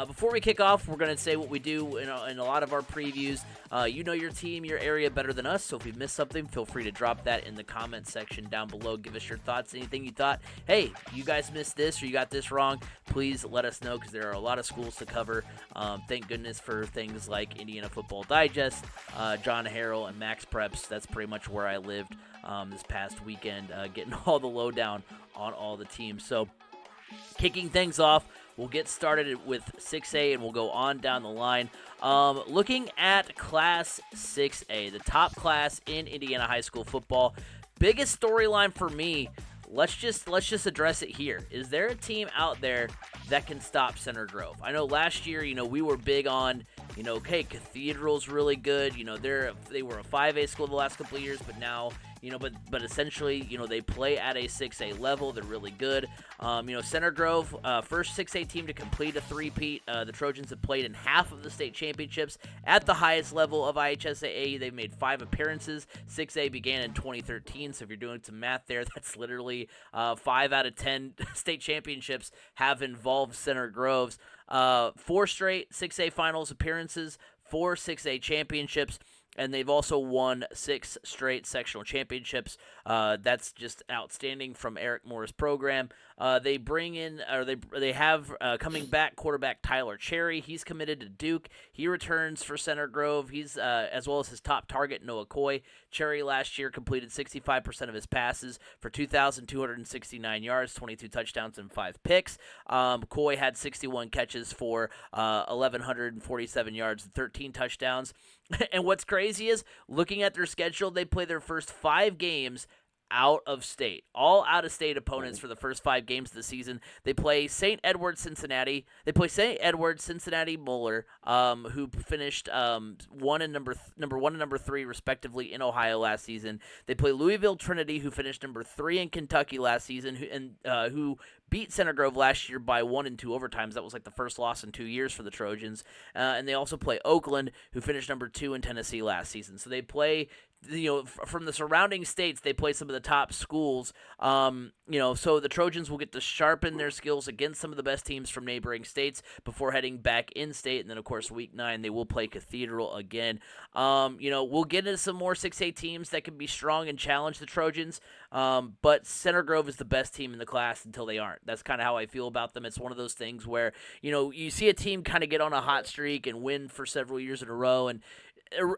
Before we kick off, we're going to say what we do in a lot of our previews. You know your team, your area better than us, so if we missed something, feel free to drop that in the comment section down below. Give us your thoughts, anything you thought, hey, you guys missed this or you got this wrong, please let us know, because there are a lot of schools to cover. Thank goodness for things like Indiana Football Digest, John Harrell, and Max Preps. That's pretty much where I lived this past weekend, getting all the lowdown on all the teams. So, kicking things off, we'll get started with 6A and we'll go on down the line. Looking at Class 6A, the top class in Indiana high school football. Biggest storyline for me, let's just address it here. Is there a team out there that can stop Center Grove? I know last year, we were big on, okay, Cathedral's really good. They were a 5A school the last couple of years, but now, but essentially, they play at a 6A level. They're really good. Center Grove, first 6A team to complete a three-peat. The Trojans have played in half of the state championships at the highest level of IHSAA. They've made 5 appearances. 6A began in 2013, so if you're doing some math there, that's literally 5 out of 10 state championships have involved Center Groves. 4 straight 6A finals appearances, 4 6A championships, and they've also won 6 straight sectional championships. That's just outstanding from Eric Moore's program. They bring in, or they have coming back quarterback Tyler Cherry. He's committed to Duke. He returns for Center Grove. He's as well as his top target Noah Coy. Cherry last year completed 65% of his passes for 2,269 yards, 22 touchdowns, and 5 picks. Coy had 61 catches for 1,147 yards and 13 touchdowns. And what's crazy is, looking at their schedule, they play their first 5 games out of state. All out-of-state opponents for the first 5 games of the season. They play St. Edward, Cincinnati. They play St. Edward, Cincinnati, Moeller, who finished number 1 and number 3, respectively, in Ohio last season. They play Louisville Trinity, who finished number 3 in Kentucky last season, who beat Center Grove last year by 1 and 2 overtimes. That was like the first loss in 2 years for the Trojans. And they also play Oakland, who finished number 2 in Tennessee last season. So they play, from the surrounding states, they play some of the top schools. So the Trojans will get to sharpen their skills against some of the best teams from neighboring states before heading back in state. And then, of course, week 9, they will play Cathedral again. We'll get into some more 6A teams that can be strong and challenge the Trojans. But Center Grove is the best team in the class until they aren't. That's kind of how I feel about them. It's one of those things where, you see a team kind of get on a hot streak and win for several years in a row. And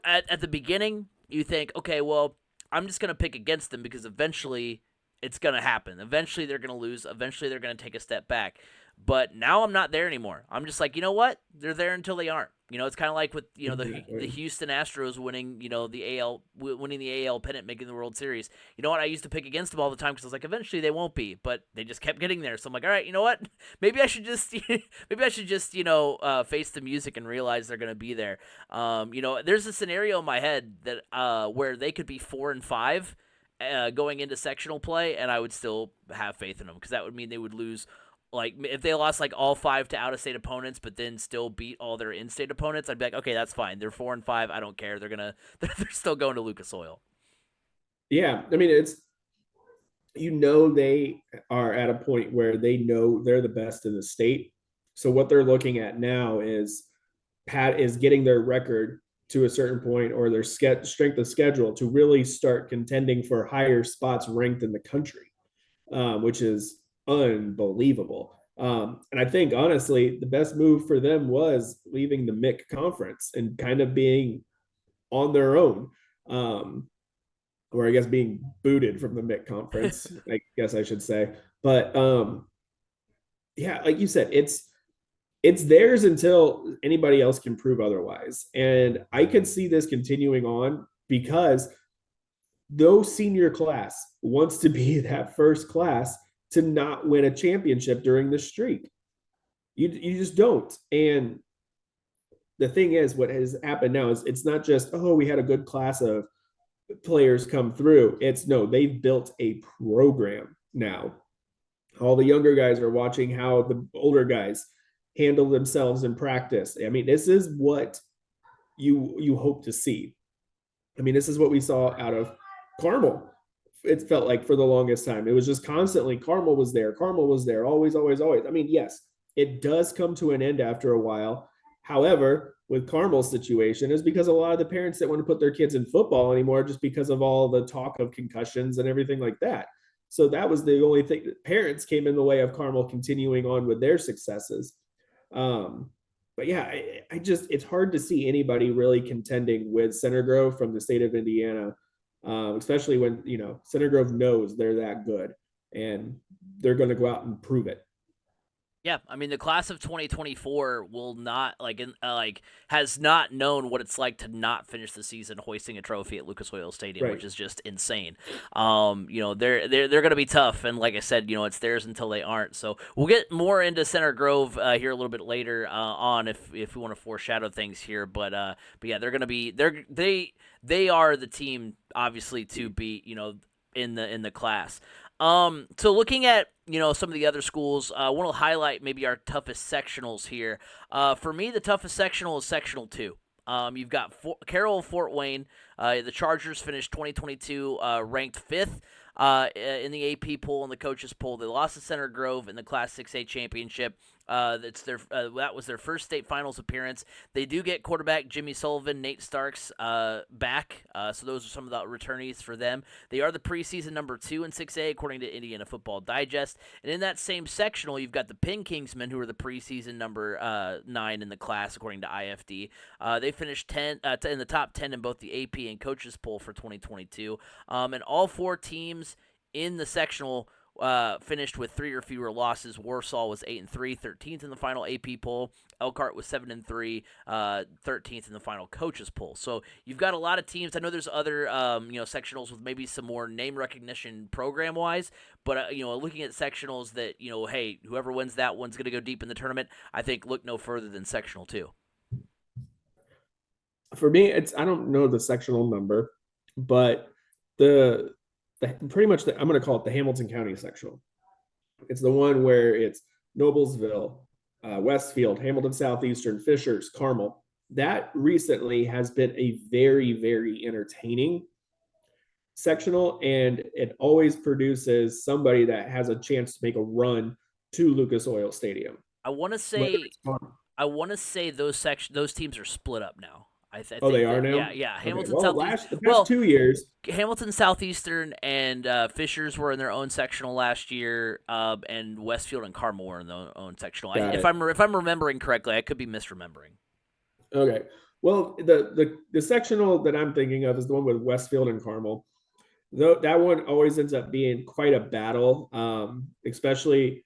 at the beginning, you think, okay, well, I'm just going to pick against them because eventually it's going to happen. Eventually they're going to lose. Eventually they're going to take a step back. But now I'm not there anymore. I'm just like, you know what? They're there until they aren't. It's kind of like with, the Houston Astros winning, winning the AL pennant, making the World Series. You know what? I used to pick against them all the time because I was like, eventually they won't be, but they just kept getting there. So I'm like, all right, you know what? Maybe I should just, face the music and realize they're going to be there. There's a scenario in my head that, where they could be 4-5, going into sectional play, and I would still have faith in them, because that would mean they would lose. Like, if they lost all 5 to out-of-state opponents, but then still beat all their in-state opponents, I'd be like, okay, that's fine. They're 4-5. I don't care. They're still going to Lucas Oil. Yeah, I mean, they are at a point where they know they're the best in the state. So what they're looking at now is getting their record to a certain point, or their strength of schedule, to really start contending for higher spots ranked in the country, which is unbelievable. And I think, honestly, the best move for them was leaving the MIC conference and kind of being on their own, or I guess being booted from the MIC conference, I guess I should say. But yeah, like you said, it's theirs until anybody else can prove otherwise. And I could see this continuing on, because no senior class wants to be that first class to not win a championship during the streak. You just don't. And the thing is, what has happened now is, it's not just, oh, we had a good class of players come through. It's no, they've built a program now. All the younger guys are watching how the older guys handle themselves in practice. I mean, this is what you hope to see. I mean, this is what we saw out of Carmel. It felt like for the longest time, it was just constantly Carmel was there, always, always, always. I mean, yes, it does come to an end after a while. However, with Carmel's situation is because a lot of the parents that want to put their kids in football anymore just because of all the talk of concussions and everything like that. So that was the only thing that parents came in the way of Carmel continuing on with their successes. Um, but yeah, I just it's hard to see anybody really contending with Center Grove from the state of Indiana, especially when Center Grove knows they're that good and they're going to go out and prove it. Yeah, I mean the class of 2024 will not has not known what it's like to not finish the season hoisting a trophy at Lucas Oil Stadium, Right. which is just insane. They're going to be tough, and like I said, it's theirs until they aren't. So we'll get more into Center Grove here a little bit later on if we want to foreshadow things here. But yeah, they're going to be they are the team obviously to beat in the class. So looking at some of the other schools, I want to highlight maybe our toughest sectionals here. For me, the toughest sectional is sectional 2. You've got Carroll Fort Wayne. The Chargers finished 2022 ranked 5th in the AP poll and the coaches poll. They lost to Center Grove in the Class 6A championship. That was their first state finals appearance. They do get quarterback Jimmy Sullivan, Nate Starks back. So those are some of the returnees for them. They are the preseason number 2 in 6A according to Indiana Football Digest. And in that same sectional, you've got the Penn Kingsmen, who are the preseason number 9 in the class according to IFD. They finished in the top 10 in both the AP and coaches poll for 2022. And all 4 teams in the sectional finished with 3 or fewer losses. Warsaw was 8-3, 13th in the final AP poll. Elkhart was 7-3, 13th in the final coaches poll. So you've got a lot of teams. I know there's other sectionals with maybe some more name recognition program wise, but looking at sectionals that hey, whoever wins that one's going to go deep in the tournament. I think look no further than sectional 2. For me, I don't know the sectional number, but the pretty much I'm going to call it the Hamilton County sectional. It's the one where it's Noblesville, Westfield, Hamilton Southeastern, Fishers, Carmel. That recently has been a very, very entertaining sectional, and it always produces somebody that has a chance to make a run to Lucas Oil Stadium. I want to say those teams are split up now. I think they are now. Yeah. Okay. Hamilton Well, Southeastern. the past 2 years, Hamilton Southeastern and Fishers were in their own sectional last year, and Westfield and Carmel were in their own sectional. If I'm remembering correctly, I could be misremembering. Okay. Well, the sectional that I'm thinking of is the one with Westfield and Carmel. Though that one always ends up being quite a battle, especially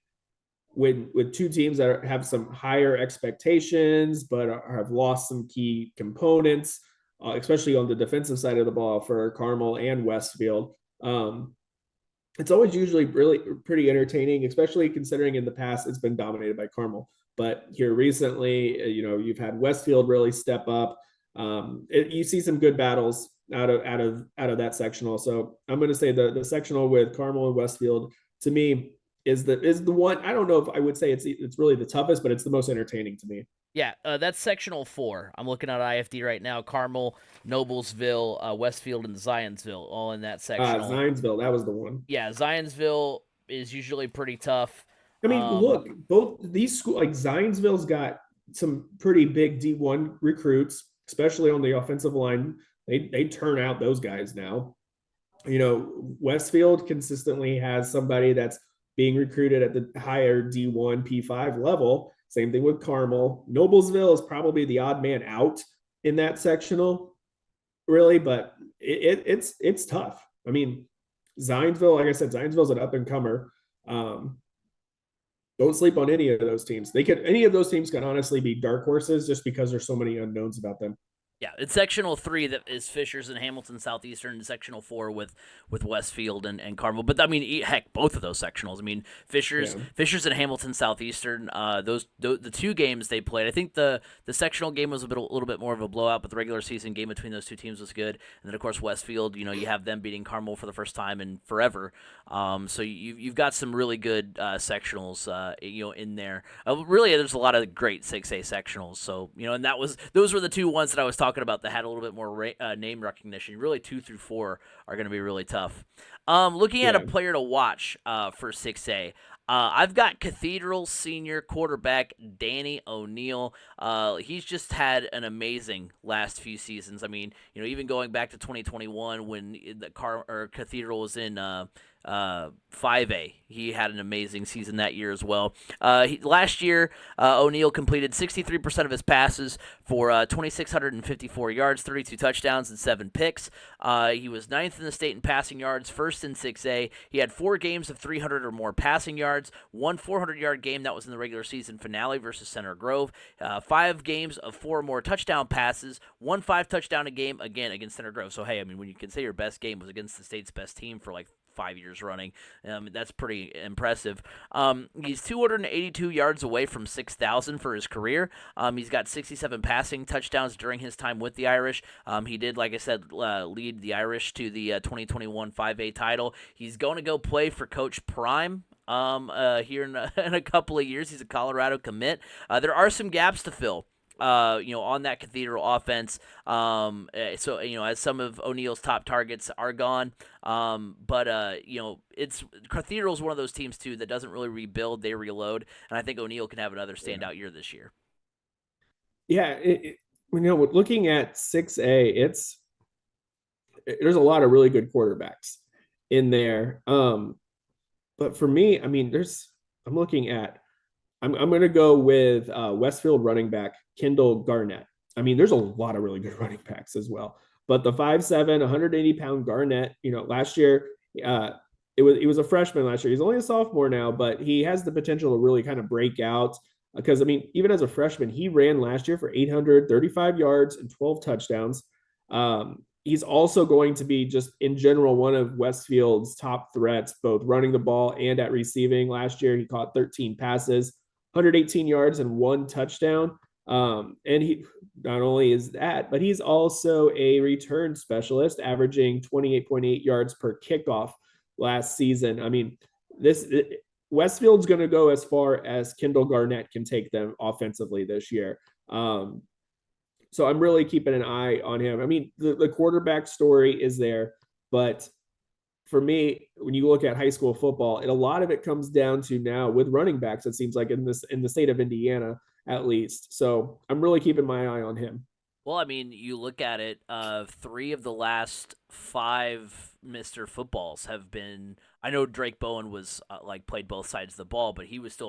with 2 teams that have some higher expectations but have lost some key components, especially on the defensive side of the ball for Carmel and Westfield. It's always usually really pretty entertaining, especially considering in the past it's been dominated by Carmel. But here recently, you've had Westfield really step up. You see some good battles out of that sectional. So I'm going to say the sectional with Carmel and Westfield to me is the one. I don't know if I would say it's really the toughest, but it's the most entertaining to me. Yeah, that's sectional 4. I'm looking at IFD right now. Carmel, Noblesville, Westfield, and Zionsville all in that sectional. Zionsville, that was the one. Yeah, Zionsville is usually pretty tough. I mean, look, both these schools, like Zionsville's got some pretty big D1 recruits, especially on the offensive line. They turn out those guys now. Westfield consistently has somebody that's being recruited at the higher D1 P5 level. Same thing with Carmel. Noblesville is probably the odd man out in that sectional, really, but it's tough. I mean, Zionsville, like I said, Zionsville's an up and comer. Don't sleep on any of those teams. Any of those teams can honestly be dark horses just because there's so many unknowns about them. Yeah, it's sectional 3 that is Fishers and Hamilton Southeastern, and sectional 4 with Westfield and Carmel. But I mean, heck, both of those sectionals. I mean, Fishers and Hamilton Southeastern. The 2 games they played. I think the sectional game was a little bit more of a blowout, but the regular season game between those 2 teams was good. And then of course Westfield. You have them beating Carmel for the first time in forever. So you've got some really good sectionals. In there. Really, there's a lot of great 6A sectionals. So and those were the 2 ones that I was talking about that had a little bit more name recognition. Really, 2 through 4 are going to be really tough. Looking at a player to watch for 6A, I've got Cathedral senior quarterback Danny O'Neal. He's just had an amazing last few seasons. I mean, even going back to 2021 when Cathedral was in 5A, he had an amazing season that year as well. Last year, O'Neal completed 63% of his passes for 2,654 yards, 32 touchdowns, and 7 picks. He was ninth in the state in passing yards, first in 6A. He had 4 games of 300 or more passing yards, one 400-yard game that was in the regular season finale versus Center Grove, 5 games of 4 or more touchdown passes, one 5-touchdown a game, again, against Center Grove. So, hey, I mean, when you can say your best game was against the state's best team for like 5 years running, that's pretty impressive. He's 282 yards away from 6,000 for his career. He's got 67 passing touchdowns during his time with the Irish. He did, like I said, lead the Irish to the 2021 5A title. He's going to go play for Coach Prime here in a couple of years. He's a Colorado commit. There are some gaps to fill. On that Cathedral offense. So, as some of O'Neal's top targets are gone. But it's Cathedral's one of those teams, too, that doesn't really rebuild, they reload. And I think O'Neal can have another standout year this year. Yeah. Looking at 6A, there's a lot of really good quarterbacks in there. But for me, I mean, I'm looking at, I'm going to go with Westfield running back Kendall Garnett. I mean, there's a lot of really good running backs as well. But the 5'7", 180-pound Garnett, last year, he was a freshman last year. He's only a sophomore now, but he has the potential to really kind of break out. Because, I mean, even as a freshman, he ran last year for 835 yards and 12 touchdowns. He's also going to be just in general one of Westfield's top threats, both running the ball and at receiving. Last year, he caught 13 passes, 118 yards and 1 touchdown. And he not only is that, but he's also a return specialist, averaging 28.8 yards per kickoff last season. I mean, Westfield's going to go as far as Kendall Garnett can take them offensively this year. So I'm really keeping an eye on him. I mean, the quarterback story is there, but for me, when you look at high school football, a lot of it comes down to now with running backs, it seems like in the state of Indiana, at least. So I'm really keeping my eye on him. Well, I mean, you look at it, 3 of the last 5 Mr. Footballs have been. I know Drake Bowen was played both sides of the ball, but he was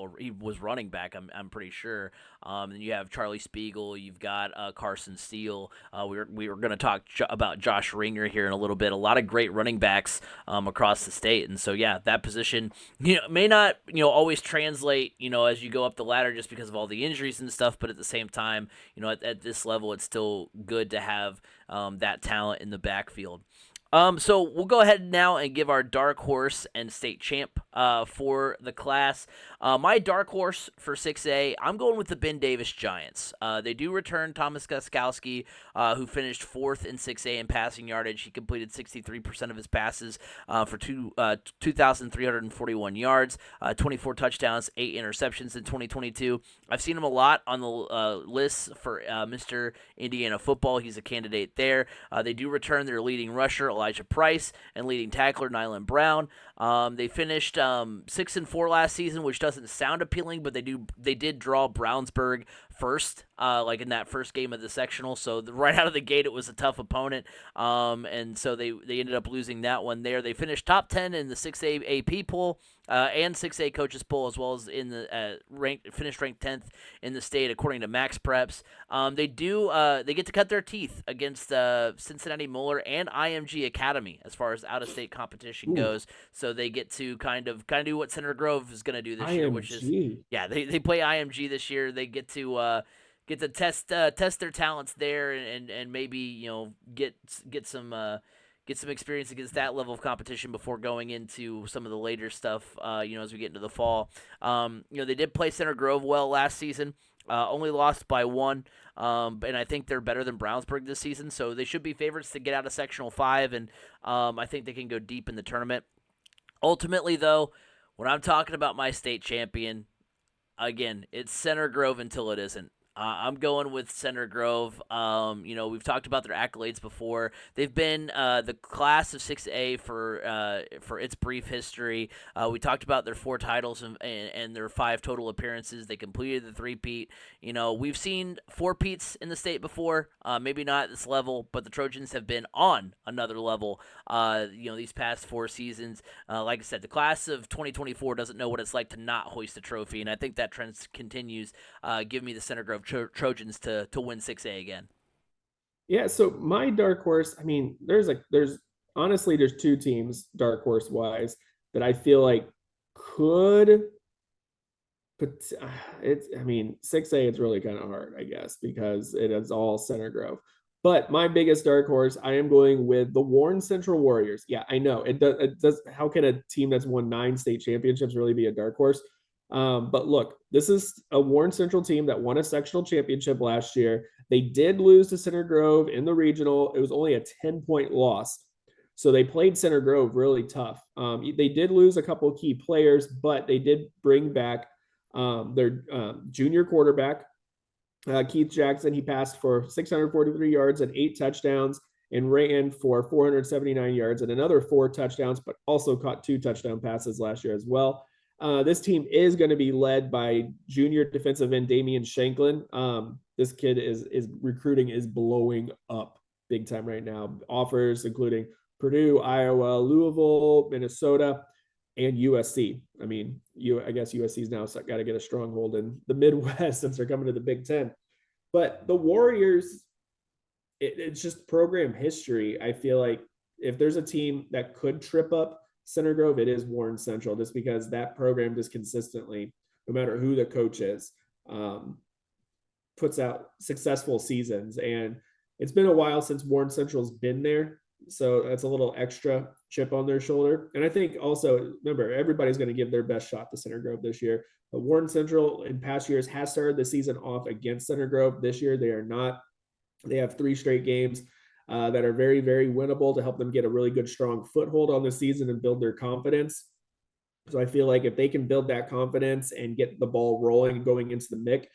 running back. I'm pretty sure. And you have Charlie Spiegel. You've got Carson Steele. We were going to talk about Josh Ringer here in a little bit. A lot of great running backs across the state, and so yeah, that position may not always translate as you go up the ladder just because of all the injuries and stuff. But at the same time, at this level, it's still good to have that talent in the backfield. So we'll go ahead now and give our dark horse and state champ for the class. My dark horse for 6A, I'm going with the Ben Davis Giants. They do return Thomas Guskowski, who finished 4th in 6A in passing yardage. He completed 63% of his passes for 2,341 yards, 24 touchdowns, 8 interceptions in 2022. I've seen him a lot on the lists for Mr. Indiana football. He's a candidate there. They do return their leading rusher, Elijah Price, and leading tackler, Nylan Brown. They finished 6-4 last season, which doesn't sound appealing, but they did draw Brownsburg first, in that first game of the sectional. So right out of the gate, it was a tough opponent, and so they ended up losing that one there. They finished top 10 in the 6A AP poll and 6A coaches poll, as well as in the finished ranked 10th in the state according to Max Preps. They get to cut their teeth against Cincinnati Moeller and IMG Academy as far as out-of-state competition goes. So they get to kind of do what Center Grove is going to do this year, which is they play IMG this year. They get to test their talents there and maybe get some experience against that level of competition before going into some of the later stuff. As we get into the fall, they did play Center Grove well last season. Only lost by 1, and I think they're better than Brownsburg this season, so they should be favorites to get out of Sectional 5, and I think they can go deep in the tournament. Ultimately, though, when I'm talking about my state champion, again, it's Center Grove until it isn't. I'm going with Center Grove. We've talked about their accolades before. They've been the class of 6A for its brief history. We talked about their 4 titles and their 5 total appearances. They completed the three-peat. We've seen 4-peats in the state before. Maybe not at this level, but the Trojans have been on another level. These past 4 seasons. Like I said, the class of 2024 doesn't know what it's like to not hoist a trophy, and I think that trend continues. Give me the Center Grove Trojans to win 6A again. Yeah, so my dark horse, I mean, there's honestly there's 2 teams dark horse wise that I feel like could, but it's, I mean, 6A it's really kind of hard, I guess, because it is all Center Grove. But my biggest dark horse, I am going with the Warren Central Warriors. Yeah, I know it does. It does. How can a team that's won 9 state championships really be a dark horse? But look, this is a Warren Central team that won a sectional championship last year. They did lose to Center Grove in the regional. It was only a 10-point loss. So they played Center Grove really tough. They did lose a couple of key players, but they did bring back their junior quarterback, Keith Jackson. He passed for 643 yards and 8 touchdowns and ran for 479 yards and another 4 touchdowns, but also caught 2 touchdown passes last year as well. This team is going to be led by junior defensive end Damian Shanklin. This kid is recruiting is blowing up big time right now. Offers including Purdue, Iowa, Louisville, Minnesota, and USC. I mean, I guess USC's now got to get a stronghold in the Midwest since they're coming to the Big Ten. But the Warriors, it's just program history. I feel like if there's a team that could trip up Center Grove, it is Warren Central, just because that program just consistently, no matter who the coach is, puts out successful seasons. And it's been a while since Warren Central's been there. So that's a little extra chip on their shoulder. And I think also, remember, everybody's going to give their best shot to Center Grove this year. But Warren Central in past years has started the season off against Center Grove. This year, they are not. They have 3 straight games that are very, very winnable to help them get a really good, strong foothold on the season and build their confidence. So I feel like if they can build that confidence and get the ball rolling going into the MIC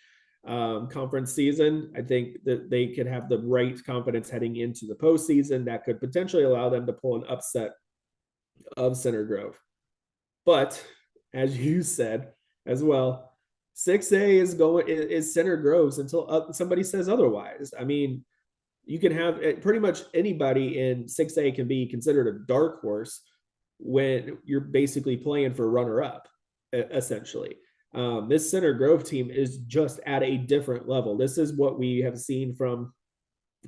conference season, I think that they could have the right confidence heading into the postseason that could potentially allow them to pull an upset of Center Grove. But as you said as well, 6A is Center Grove's until somebody says otherwise. I mean, you can have pretty much anybody in 6A can be considered a dark horse when you're basically playing for runner-up, essentially. This Center Grove team is just at a different level. This is what we have seen from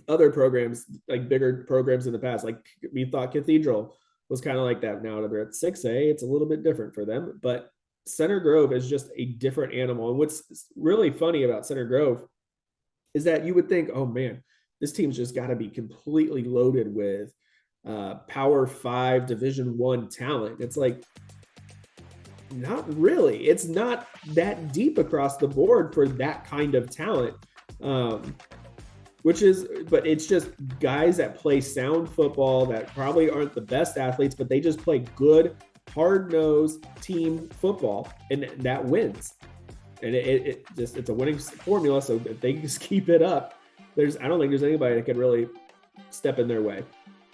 other programs, like bigger programs in the past. Like we thought Cathedral was kind of like that. Now that they're at 6A, it's a little bit different for them. But Center Grove is just a different animal. And what's really funny about Center Grove is that you would think, oh man, this team's just got to be completely loaded with Power 5 Division I talent. It's like, not really. It's not that deep across the board for that kind of talent. But it's just guys that play sound football that probably aren't the best athletes, but they just play good, hard-nosed team football, and that wins. And it's a winning formula. So if they just keep it up, I don't think there's anybody that can really step in their way.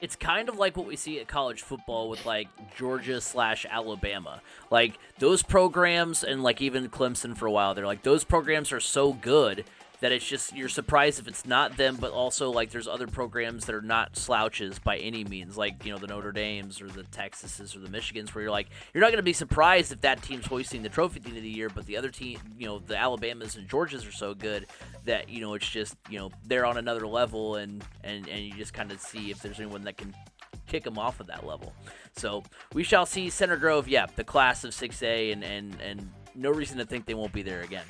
It's kind of like what we see at college football with like Georgia/Alabama. Like those programs, and like even Clemson for a while, they're like those programs are so good that it's just you're surprised if it's not them, but also like there's other programs that are not slouches by any means, like the Notre Dames or the Texases or the Michigans, where you're not going to be surprised if that team's hoisting the trophy at the end of the year, but the other team, the Alabamas and Georgias are so good that it's just they're on another level, and you just kind of see if there's anyone that can kick them off of that level. So we shall see. Center Grove, the class of 6A, and no reason to think they won't be there again.